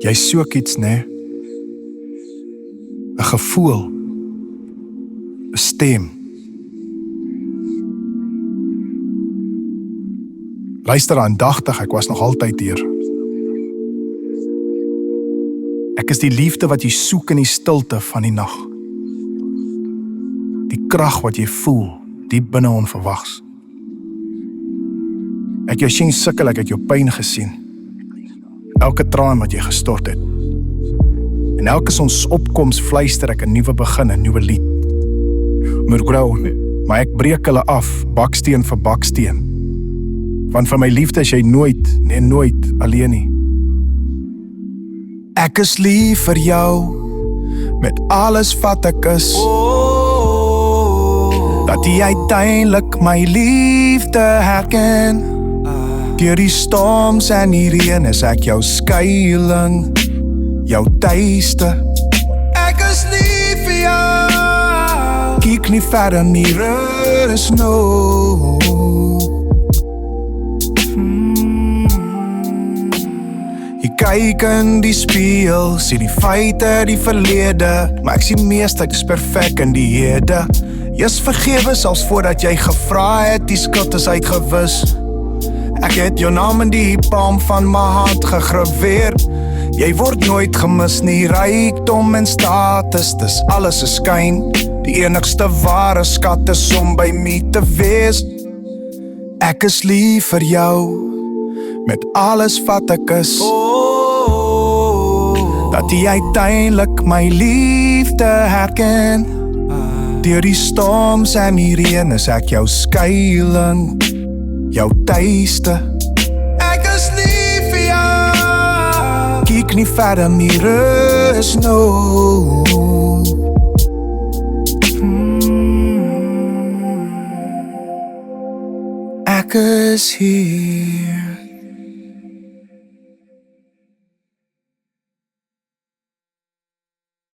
Jy soek iets, né? 'n gevoel, 'n stem. Luister aandagtig, ek was nog altyd hier. Ek is die liefde wat jy soek in die stilte van die nag. Die krag wat jy voel, diep binne onverwags. Ek jou sien sukkel, ek het jou pyn gesien. Elke traan wat jy gestort het. En elke sonsopkoms fluister ek 'n nuwe begin, 'n nuwe lied. Murgrou, maar ek breek hulle af, baksteen vir baksteen. Want van my liefde is jy nooit alleen nie. Ek is lief vir jou, met alles wat ek is. Dat jy uiteindelik my liefde herken. Deur die storms en die reën is ek jou skuiling, jou tuiste. Ek is lief vir jou. Kyk nie verder nie, there is no. Jy kyk in die spieël, sien die feite, die verlede, maar ek sien meeste ek is perfek in die hede. Jy's vergewe selfs voordat jy gevra het, die skuld is uitgewis. Ek het jou naam in die palm van my hand gegraveer. Jy word nooit gemis nie, rykdom en status, dis alles 'n skyn. Die enigste ware skat is om by my te wees. Ek is lief vir jou, met alles wat ek is. Dat jy uiteindelik my liefde herken. Deur die storms en die reën is ek jou skuiling, jou tuiste. Ek is lief vir jou. Kyk nie verder nie, there is no. Ek is hier.